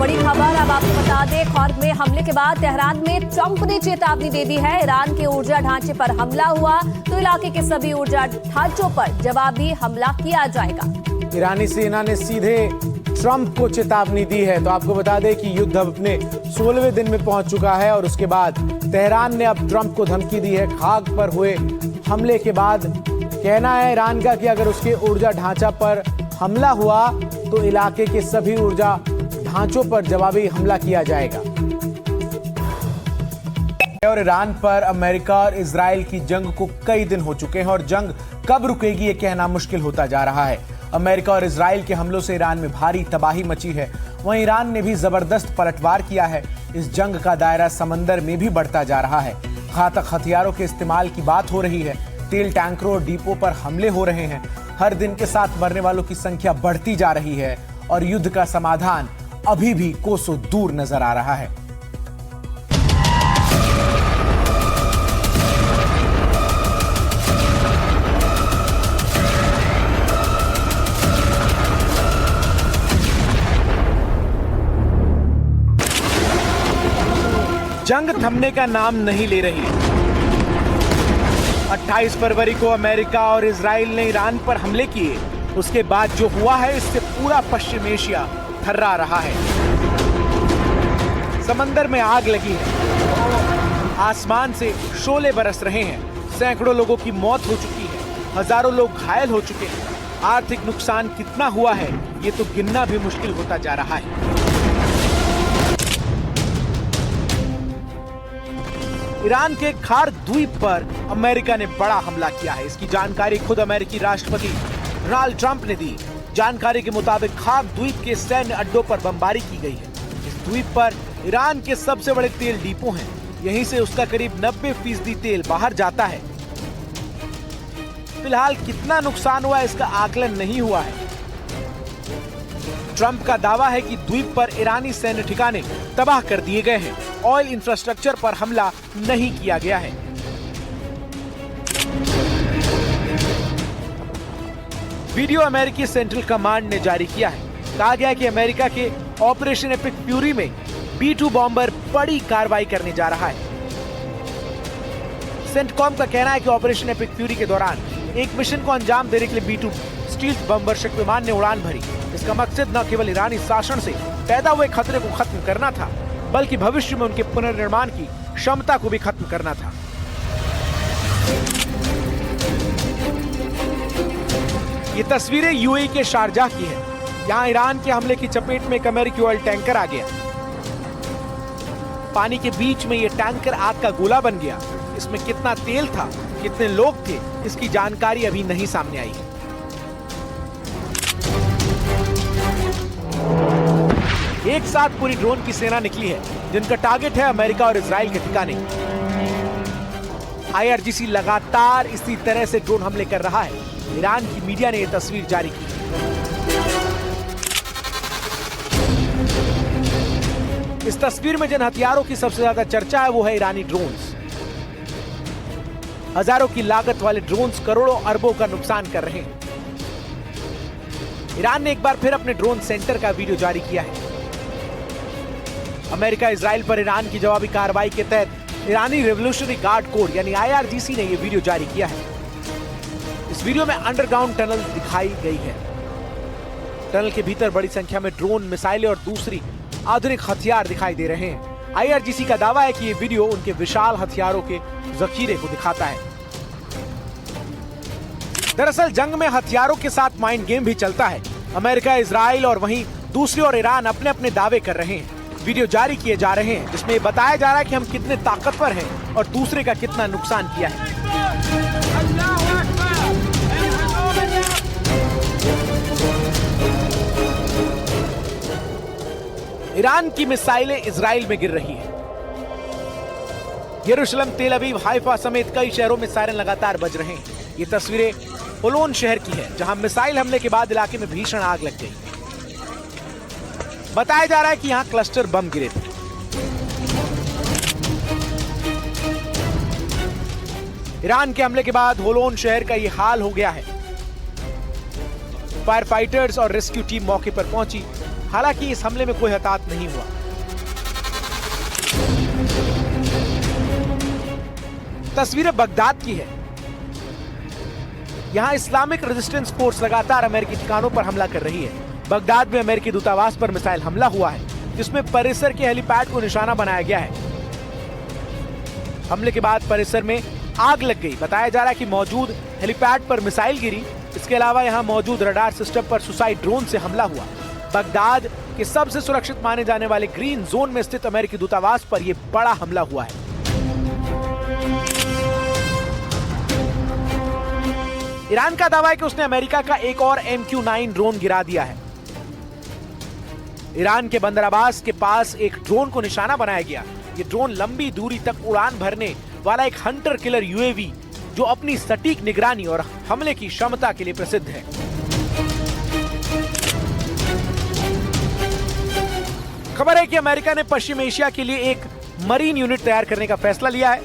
बड़ी खबर अब आपको बता दें, खौर्ग में हमले के बाद तेहरान में ट्रंप ने चेतावनी दे दी है। ईरान के ऊर्जा ढांचे पर हमला हुआ तो इलाके के सभी ऊर्जा ढांचों पर जवाबी हमला किया जाएगा। ईरानी सेना ने सीधे ट्रंप को चेतावनी दी है। तो आपको बता दें कि युद्ध अपने 16वें दिन में पहुंच चुका है और उसके बाद तेहरान ने अब ट्रंप को धमकी दी है। खाग पर हुए हमले के बाद कहना है ईरान का कि अगर उसके ऊर्जा ढांचा पर हमला हुआ तो इलाके के सभी ऊर्जा ढांचों पर जवाबी हमला किया जाएगा। और ईरान पर अमेरिका और इजराइल की जंग को कई दिन हो चुके हैं और जंग कब रुकेगी ये कहना मुश्किल होता जा रहा है। अमेरिका और इजराइल के हमलों से ईरान में भारी तबाही मची है। वहीं ईरान ने भी जबरदस्त पलटवार किया है। इस जंग का दायरा समंदर में भी बढ़ता जा रहा है। घातक हथियारों के इस्तेमाल की बात हो रही है। तेल टैंकरों और डिपो पर हमले हो रहे हैं। हर दिन के साथ मरने वालों की संख्या बढ़ती जा रही है और युद्ध का समाधान अभी भी कोसों दूर नजर आ रहा है। जंग थमने का नाम नहीं ले रही। 28 फरवरी को अमेरिका और इजराइल ने ईरान पर हमले किए। उसके बाद जो हुआ है इससे पूरा पश्चिम एशिया थर्रा रहा है। समंदर में आग लगी है। आसमान से शोले बरस रहे हैं। सैकड़ों लोगों की मौत हो चुकी है। हजारों लोग घायल हो चुके हैं। आर्थिक नुकसान कितना हुआ है ये तो गिनना भी मुश्किल होता जा रहा है। ईरान के खार्ग द्वीप पर अमेरिका ने बड़ा हमला किया है। इसकी जानकारी खुद अमेरिकी राष्ट्रपति डोनाल्ड ट्रंप ने दी। जानकारी के मुताबिक खार्ग द्वीप के सैन्य अड्डों पर बमबारी की गई है। इस द्वीप पर ईरान के सबसे बड़े तेल डिपो हैं। यहीं से उसका करीब 90% तेल बाहर जाता है। फिलहाल कितना नुकसान हुआ इसका आकलन नहीं हुआ है। ट्रंप का दावा है कि द्वीप पर ईरानी सैन्य ठिकाने तबाह कर दिए गए हैं। ऑयल इंफ्रास्ट्रक्चर पर हमला नहीं किया गया है। वीडियो अमेरिकी सेंट्रल कमांड ने जारी किया है। कहा गया कि अमेरिका के ऑपरेशन एपिक फ्यूरी में B-2 बॉम्बर बड़ी कार्रवाई करने जा रहा है। सेंटकॉम का कहना है कि ऑपरेशन एपिक फ्यूरी के दौरान एक मिशन को अंजाम देने के लिए B-2 स्टील्थ बम वर्षक विमान ने उड़ान भरी। इसका मकसद न केवल ईरानी शासन से पैदा हुए खतरे को खत्म करना था बल्कि भविष्य में उनके पुनर्निर्माण की क्षमता को भी खत्म करना था। ये तस्वीरें यूएई के शारजाह की है। यहाँ ईरान के हमले की चपेट में एक अमेरिकी ऑयल टैंकर आ गया। पानी के बीच में ये टैंकर आग का गोला बन गया। इसमें कितना तेल था, कितने लोग थे, इसकी जानकारी अभी नहीं सामने आई है। एक साथ पूरी ड्रोन की सेना निकली है जिनका टारगेट है अमेरिका और इजराइल के ठिकाने। IRGC लगातार इसी तरह से ड्रोन हमले कर रहा है। ईरान की मीडिया ने यह तस्वीर जारी की। इस तस्वीर में जिन हथियारों की सबसे ज्यादा चर्चा है वो है ईरानी ड्रोन्स। हजारों की लागत वाले ड्रोन्स करोड़ों अरबों का नुकसान कर रहे हैं। ईरान ने एक बार फिर अपने ड्रोन सेंटर का वीडियो जारी किया है। अमेरिका इजराइल पर ईरान की जवाबी कार्रवाई के तहत ईरानी रेवोल्यूशनरी गार्ड कोड यानी IRGC ने यह वीडियो जारी किया है। इस वीडियो में अंडरग्राउंड टनल दिखाई गई है। टनल के भीतर बड़ी संख्या में ड्रोन, मिसाइलें और दूसरी आधुनिक हथियार दिखाई दे रहे हैं। IRGC का दावा है कि यह वीडियो उनके विशाल हथियारों के जखीरे को दिखाता है। दरअसल जंग में हथियारों के साथ माइंड गेम भी चलता है। अमेरिका, इजराइल और वहीं दूसरी ओर ईरान अपने अपने दावे कर रहे हैं। वीडियो जारी किए जा रहे हैं जिसमें बताया जा रहा है कि हम कितने ताकतवर हैं और दूसरे का कितना नुकसान किया है। ईरान की मिसाइलें इजराइल में गिर रही हैं। यरूशलेम, तेल अवीव, हाइफा समेत कई शहरों में सायरन लगातार बज रहे हैं। ये तस्वीरें होलोन शहर की है जहां मिसाइल हमले के बाद इलाके में भीषण आग लग गई। बताया जा रहा है कि यहां क्लस्टर बम गिरे थे। ईरान के हमले के बाद होलोन शहर का यह हाल हो गया है। फायर फाइटर्स और रेस्क्यू टीम मौके पर पहुंची। हालांकि इस हमले में कोई हताहत नहीं हुआ। तस्वीरें बगदाद की है। यहां इस्लामिक रेजिस्टेंस फोर्स लगातार अमेरिकी ठिकानों पर हमला कर रही है। बगदाद में अमेरिकी दूतावास पर मिसाइल हमला हुआ है, जिसमें परिसर के हेलीपैड को निशाना बनाया गया है। हमले के बाद परिसर में आग लग गई। बताया जा रहा है कि मौजूद हेलीपैड पर मिसाइल गिरी। इसके अलावा यहां मौजूद रडार सिस्टम पर सुसाइड ड्रोन से हमला हुआ। बगदाद के सबसे सुरक्षित माने जाने वाले ग्रीन जोन में स्थित अमेरिकी दूतावास पर यह बड़ा हमला हुआ है। ईरान का दावा है कि उसने अमेरिका का एक और MQ-9 ड्रोन गिरा दिया है। ईरान के बंदर अब्बास के पास एक ड्रोन को निशाना बनाया गया। ये ड्रोन लंबी दूरी तक उड़ान भरने वाला एक हंटर किलर UAV, जो अपनी सटीक निगरानी और हमले की क्षमता के लिए प्रसिद्ध है। खबर है कि अमेरिका ने पश्चिम एशिया के लिए एक मरीन यूनिट तैयार करने का फैसला लिया है।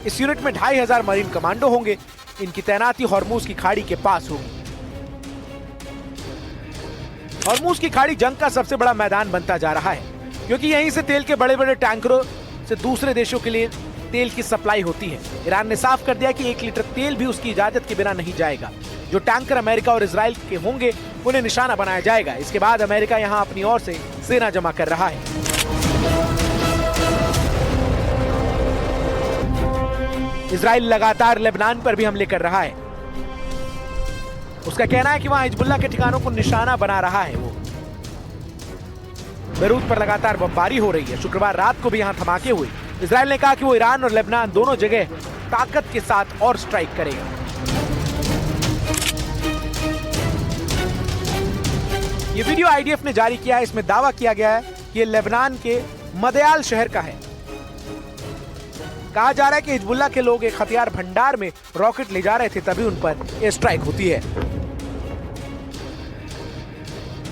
इस यूनिट में 2500 मरीन कमांडो होंगे। इनकी तैनाती हॉर्मूज की खाड़ी के पास होगी। हॉर्मूज की खाड़ी जंग का सबसे बड़ा मैदान बनता जा रहा है, क्योंकि यहीं से तेल के बड़े बड़े टैंकरों से दूसरे देशों के लिए तेल की सप्लाई होती है। ईरान ने साफ कर दिया कि 1 लीटर तेल भी उसकी इजाजत के बिना नहीं जाएगा। जो टैंकर अमेरिका और इजराइल के होंगे, उन्हें निशाना बनाया जाएगा। इसके बाद अमेरिका यहां अपनी ओर से सेना जमा कर रहा है। इजराइल लगातार लेबनान पर भी हमले कर रहा है। उसका कहना है कि वहां हिजबुल्लाह के ठिकानों को निशाना बना रहा है। वो बेरूत पर लगातार बमबारी हो रही है। शुक्रवार रात को भी यहां धमाके हुए। इजराइल ने कहा कि वो ईरान और लेबनान दोनों जगह ताकत के साथ और स्ट्राइक करेगा। ये वीडियो IDF ने जारी किया है। इसमें दावा किया गया है कि ये लेबनान के मदयाल शहर का है। कहा जा रहा है कि हिजबुल्लाह के लोग एक हथियार भंडार में रॉकेट ले जा रहे थे, तभी उन पर एयर स्ट्राइक होती है।